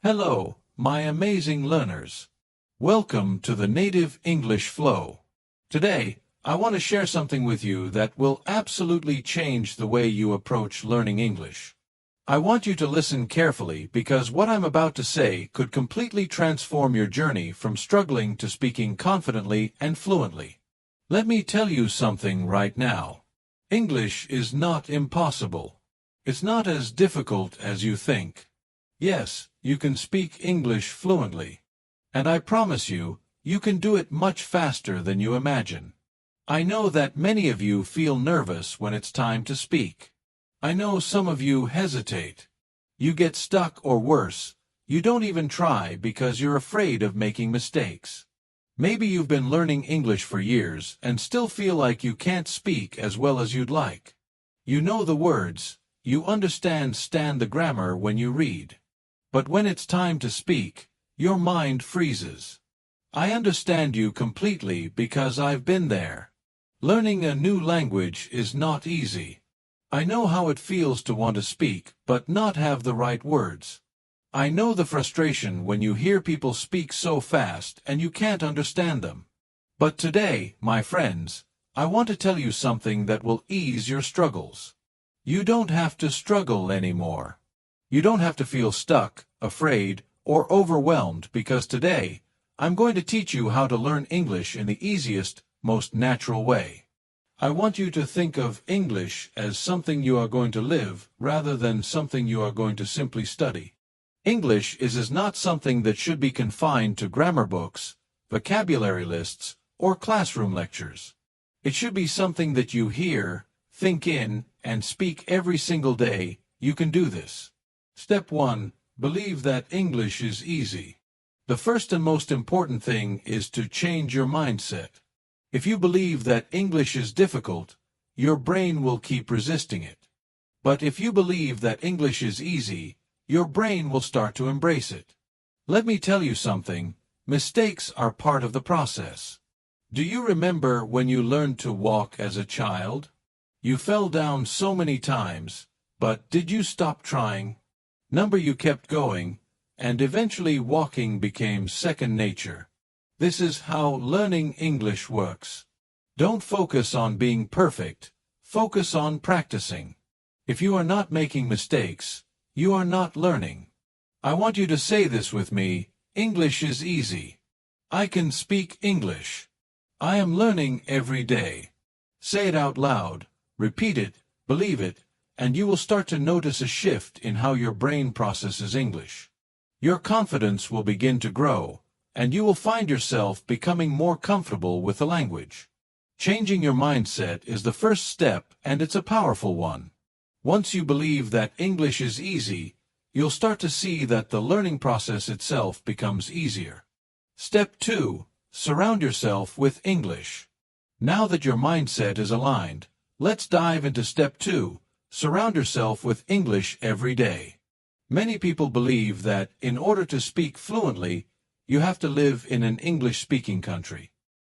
Hello, my amazing learners. Welcome to the Native English Flow. Today, I want to share something with you that will absolutely change the way you approach learning English. I want you to listen carefully because what I'm about to say could completely transform your journey from struggling to speaking confidently and fluently. Let me tell you something right now. English is not impossible. It's not as difficult as you think. Yes, you can speak English fluently. And I promise you, you can do it much faster than you imagine. I know that many of you feel nervous when it's time to speak. I know some of you hesitate. You get stuck or worse, you don't even try because you're afraid of making mistakes. Maybe you've been learning English for years and still feel like you can't speak as well as you'd like. You know the words, you understand the grammar when you read. But when it's time to speak, your mind freezes. I understand you completely because I've been there. Learning a new language is not easy. I know how it feels to want to speak but not have the right words. I know the frustration when you hear people speak so fast and you can't understand them. But today, my friends, I want to tell you something that will ease your struggles. You don't have to struggle anymore. You don't have to feel stuck, afraid, or overwhelmed because today, I'm going to teach you how to learn English in the easiest, most natural way. I want you to think of English as something you are going to live rather than something you are going to simply study. English is not something that should be confined to grammar books, vocabulary lists, or classroom lectures. It should be something that you hear, think in, and speak every single day. You can do this. Step 1. Believe that English is easy. The first and most important thing is to change your mindset. If you believe that English is difficult, your brain will keep resisting it. But if you believe that English is easy, your brain will start to embrace it. Let me tell you something, mistakes are part of the process. Do you remember when you learned to walk as a child? You fell down so many times, but did you stop trying? You kept going, and eventually walking became second nature. This is how learning English works. Don't focus on being perfect, focus on practicing. If you are not making mistakes, you are not learning. I want you to say this with me, English is easy. I can speak English. I am learning every day. Say it out loud, repeat it, believe it, and you will start to notice a shift in how your brain processes English. Your confidence will begin to grow, and you will find yourself becoming more comfortable with the language. Changing your mindset is the first step, and it's a powerful one. Once you believe that English is easy, you'll start to see that the learning process itself becomes easier. Step 2. Surround yourself with English. Now that your mindset is aligned, let's dive into Step 2. Surround yourself with English every day. Many people believe that in order to speak fluently, you have to live in an English-speaking country.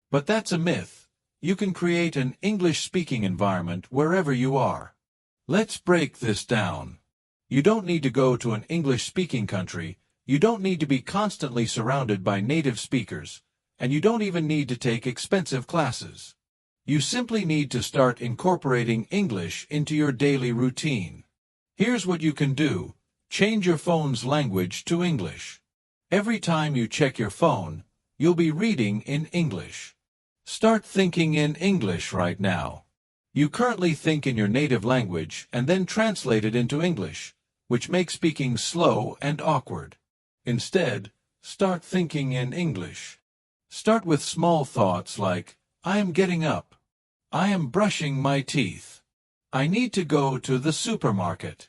But that's a myth. You can create an English-speaking environment wherever you are. Let's break this down. You don't need to go to an English-speaking country, you don't need to be constantly surrounded by native speakers, and you don't even need to take expensive classes. You simply need to start incorporating English into your daily routine. Here's what you can do. Change your phone's language to English. Every time you check your phone, you'll be reading in English. Start thinking in English right now. You currently think in your native language and then translate it into English, which makes speaking slow and awkward. Instead, start thinking in English. Start with small thoughts like, I am getting up. I am brushing my teeth. I need to go to the supermarket.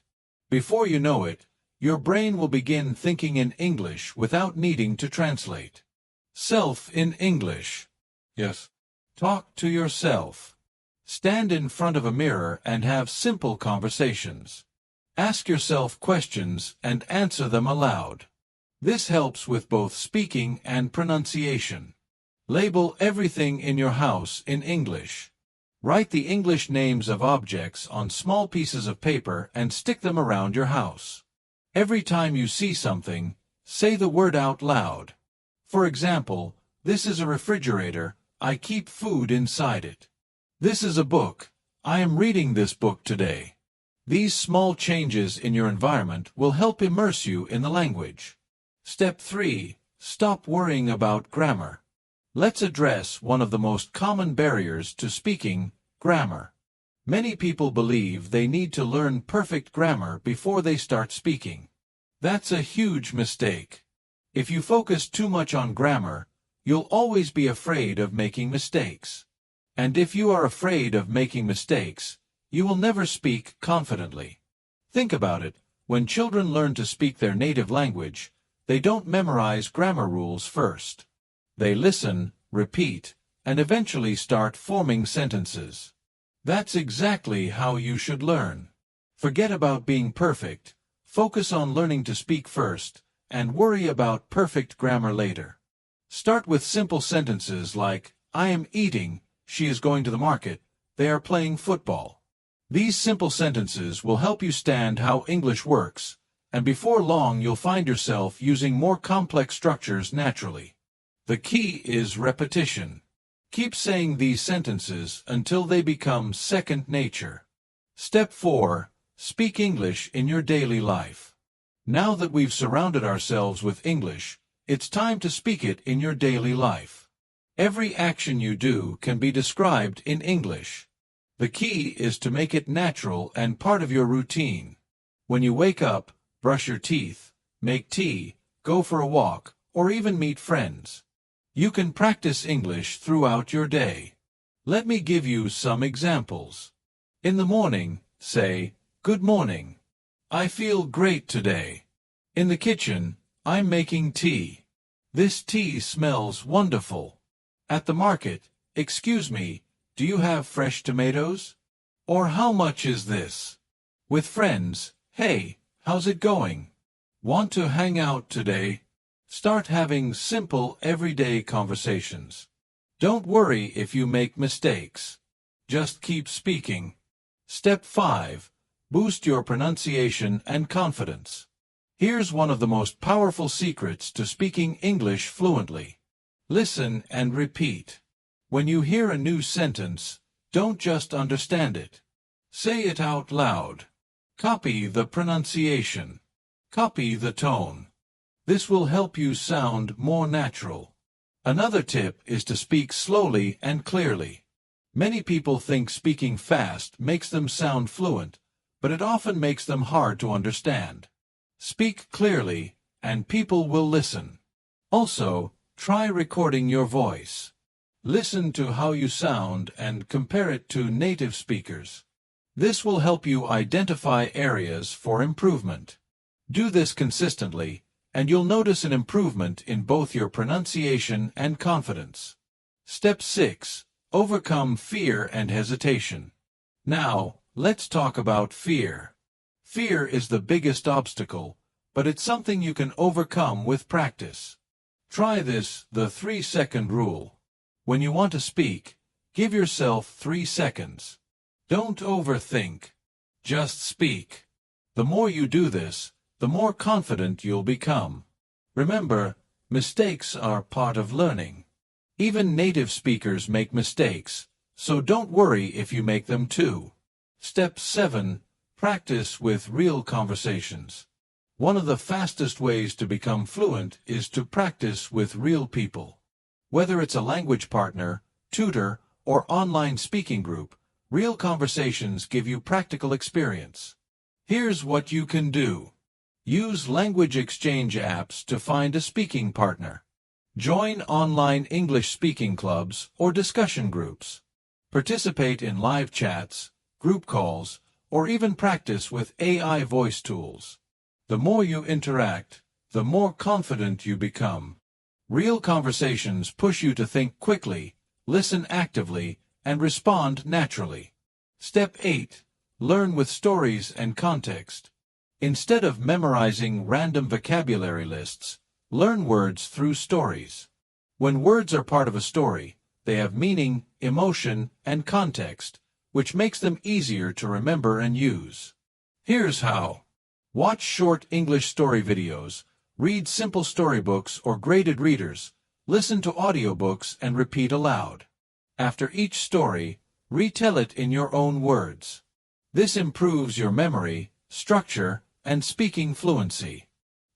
Before you know it, your brain will begin thinking in English without needing to translate. Self in English. Yes. Talk to yourself. Stand in front of a mirror and have simple conversations. Ask yourself questions and answer them aloud. This helps with both speaking and pronunciation. Label everything in your house in English. Write the English names of objects on small pieces of paper and stick them around your house. Every time you see something, Say the word out loud. For example, this is a refrigerator, I keep food inside it. This is a book, I am reading this book today. These small changes in your environment will help immerse you in the language. Step 3. Stop worrying about grammar. Let's address one of the most common barriers to speaking, grammar. Many people believe they need to learn perfect grammar before they start speaking. That's a huge mistake. If you focus too much on grammar, you'll always be afraid of making mistakes. And if you are afraid of making mistakes, you will never speak confidently. Think about it. When children learn to speak their native language, they don't memorize grammar rules first. They listen, repeat, and eventually start forming sentences. That's exactly how you should learn. Forget about being perfect, focus on learning to speak first, and worry about perfect grammar later. Start with simple sentences like, I am eating, she is going to the market, they are playing football. These simple sentences will help you understand how English works, and before long you'll find yourself using more complex structures naturally. The key is repetition. Keep saying these sentences until they become second nature. Step 4. Speak English in your daily life. Now that we've surrounded ourselves with English, it's time to speak it in your daily life. Every action you do can be described in English. The key is to make it natural and part of your routine. When you wake up, brush your teeth, make tea, go for a walk, or even meet friends. You can practice English throughout your day. Let me give you some examples. In the morning, say, Good morning. I feel great today. In the kitchen, I'm making tea. This tea smells wonderful. At the market, excuse me, do you have fresh tomatoes? Or how much is this? With friends, hey, how's it going? Want to hang out today? Start having simple, everyday conversations. Don't worry if you make mistakes. Just keep speaking. Step 5. Boost your pronunciation and confidence. Here's one of the most powerful secrets to speaking English fluently. Listen and repeat. When you hear a new sentence, don't just understand it. Say it out loud. Copy the pronunciation. Copy the tone. This will help you sound more natural. Another tip is to speak slowly and clearly. Many people think speaking fast makes them sound fluent, but it often makes them hard to understand. Speak clearly, and people will listen. Also, try recording your voice. Listen to how you sound and compare it to native speakers. This will help you identify areas for improvement. Do this consistently, and you'll notice an improvement in both your pronunciation and confidence. Step 6. Overcome fear and hesitation. Now, let's talk about fear. Fear is the biggest obstacle, but it's something you can overcome with practice. Try this, the 3-second rule. When you want to speak, give yourself 3 seconds. Don't overthink. Just speak. The more you do this, the more confident you'll become. Remember, mistakes are part of learning. Even native speakers make mistakes, so don't worry if you make them too. Step 7. Practice with real conversations. One of the fastest ways to become fluent is to practice with real people. Whether it's a language partner, tutor, or online speaking group, real conversations give you practical experience. Here's what you can do. Use language exchange apps to find a speaking partner. Join online English speaking clubs or discussion groups. Participate in live chats, group calls, or even practice with AI voice tools. The more you interact, the more confident you become. Real conversations push you to think quickly, listen actively, and respond naturally. Step 8. Learn with stories and context. Instead of memorizing random vocabulary lists, learn words through stories. When words are part of a story, they have meaning, emotion, and context, which makes them easier to remember and use. Here's how. Watch short English story videos, Read simple storybooks or graded readers. Listen to audiobooks and repeat aloud. After each story, retell it in your own words. This improves your memory, structure, and speaking fluency.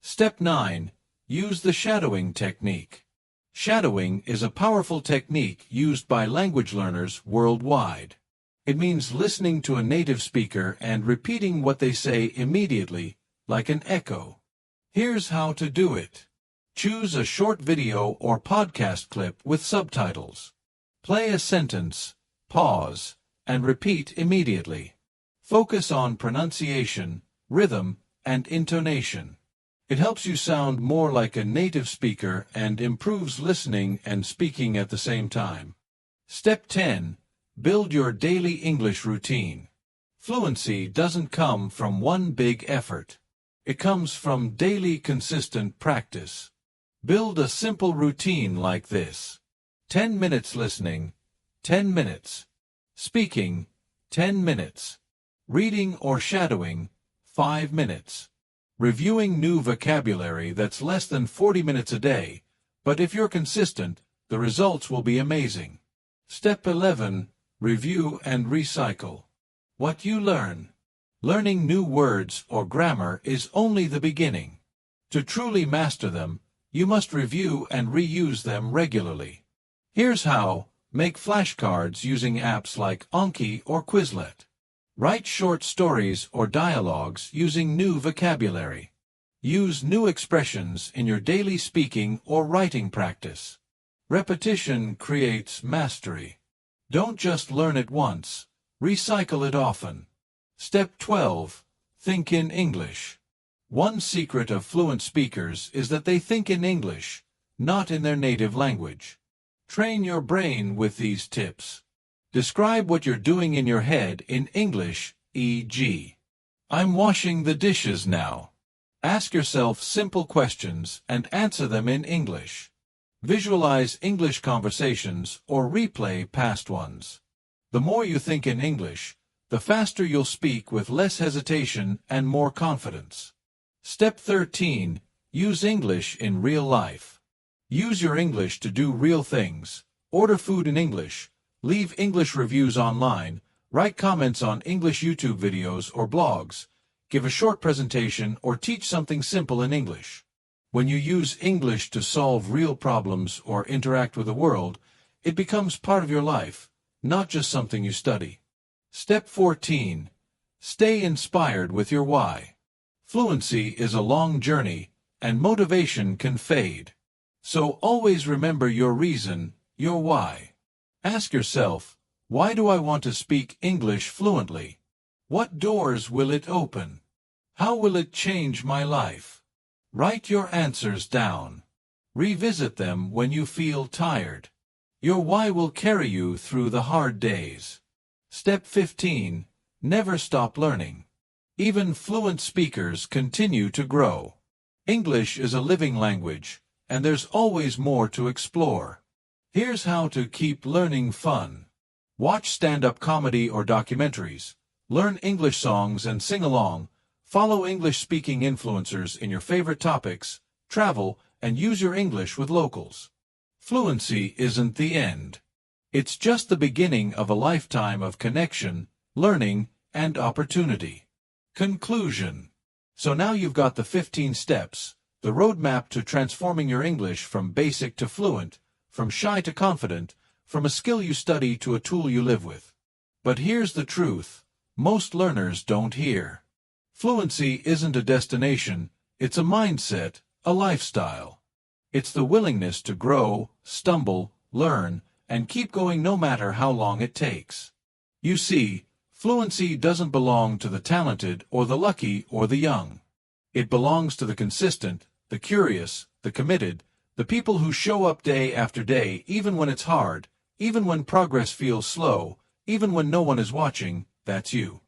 Step 9. Use the shadowing technique. Shadowing is a powerful technique used by language learners worldwide. It means listening to a native speaker and repeating what they say immediately, like an echo. Here's how to do it. Choose a short video or podcast clip with subtitles. Play a sentence, pause, and repeat immediately. Focus on pronunciation, rhythm, and intonation. It helps you sound more like a native speaker and improves listening and speaking at the same time. Step 10. Build your daily English routine. Fluency doesn't come from one big effort. It comes from daily consistent practice. Build a simple routine like this. 10 minutes listening, 10 minutes. Speaking, 10 minutes. Reading or shadowing, 5 minutes. Reviewing new vocabulary that's less than 40 minutes a day, but if you're consistent, the results will be amazing. Step 11. Review and recycle. What you learn. Learning new words or grammar is only the beginning. To truly master them, you must review and reuse them regularly. Here's how. Make flashcards using apps like Anki or Quizlet. Write short stories or dialogues using new vocabulary. Use new expressions in your daily speaking or writing practice. Repetition creates mastery. Don't just learn it once, recycle it often. Step 12. Think in English. One secret of fluent speakers is that they think in English, not in their native language. Train your brain with these tips. Describe what you're doing in your head in English, e.g., I'm washing the dishes now. Ask yourself simple questions and answer them in English. Visualize English conversations or replay past ones. The more you think in English, the faster you'll speak with less hesitation and more confidence. Step 13. Use English in real life. Use your English to do real things. Order food in English. Leave English reviews online. Write comments on English YouTube videos or blogs. Give a short presentation or teach something simple in English. When you use English to solve real problems or interact with the world, it becomes part of your life, not just something you study. Step 14. Stay inspired with your why. Fluency is a long journey, and motivation can fade. So always remember your reason, your why. Ask yourself, why do I want to speak English fluently? What doors will it open? How will it change my life? Write your answers down. Revisit them when you feel tired. Your why will carry you through the hard days. Step 15. Never stop learning. Even fluent speakers continue to grow. English is a living language, and there's always more to explore. Here's how to keep learning fun. Watch stand-up comedy or documentaries. Learn English songs and sing along. Follow English-speaking influencers in your favorite topics. Travel and use your English with locals. Fluency isn't the end. It's just the beginning of a lifetime of connection, learning, and opportunity. Conclusion. So now you've got the 15 steps, the roadmap to transforming your English from basic to fluent, from shy to confident, from a skill you study to a tool you live with. But here's the truth. Most learners don't hear. Fluency isn't a destination, it's a mindset, a lifestyle. It's the willingness to grow, stumble, learn, and keep going no matter how long it takes. You see, fluency doesn't belong to the talented or the lucky or the young. It belongs to the consistent, the curious, the committed, the people who show up day after day even when it's hard, even when progress feels slow, even when no one is watching. That's you.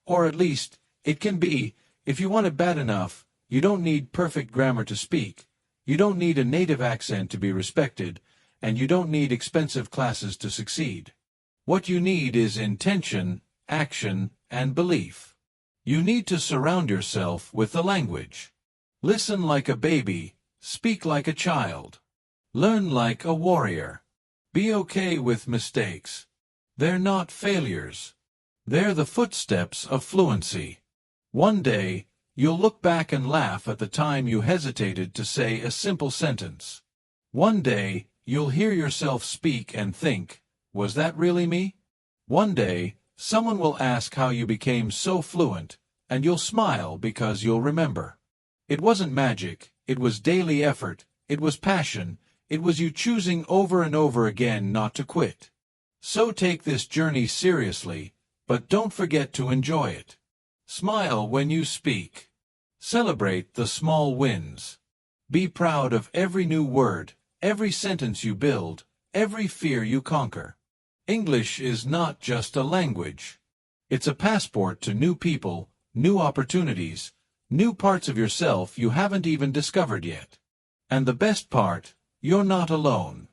Or at least, it can be. If you want it bad enough, you don't need perfect grammar to speak, you don't need a native accent to be respected, and you don't need expensive classes to succeed. What you need is intention, action, and belief. You need to surround yourself with the language. Listen like a baby, speak like a child. Learn like a warrior. Be okay with mistakes. They're not failures. They're the footsteps of fluency. One day, you'll look back and laugh at the time you hesitated to say a simple sentence. One day, you'll hear yourself speak and think, "Was that really me?" One day, someone will ask how you became so fluent, and you'll smile because you'll remember. It wasn't magic, it was daily effort, it was passion, it was you choosing over and over again not to quit. So take this journey seriously, but don't forget to enjoy it. Smile when you speak. Celebrate the small wins. Be proud of every new word, every sentence you build, every fear you conquer. English is not just a language. It's a passport to new people, new opportunities, new parts of yourself you haven't even discovered yet. And the best part, you're not alone.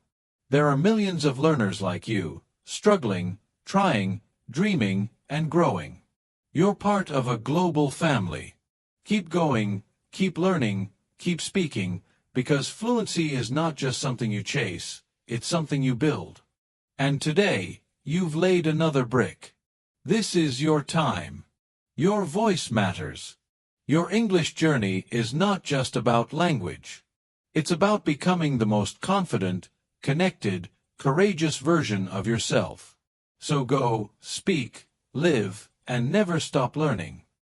There are millions of learners like you, struggling, trying, dreaming, and growing. You're part of a global family. Keep going, keep learning, keep speaking, because fluency is not just something you chase, it's something you build. And today, you've laid another brick. This is your time. Your voice matters. Your English journey is not just about language. It's about becoming the most confident, connected, courageous version of yourself. So go, speak, live, and never stop learning.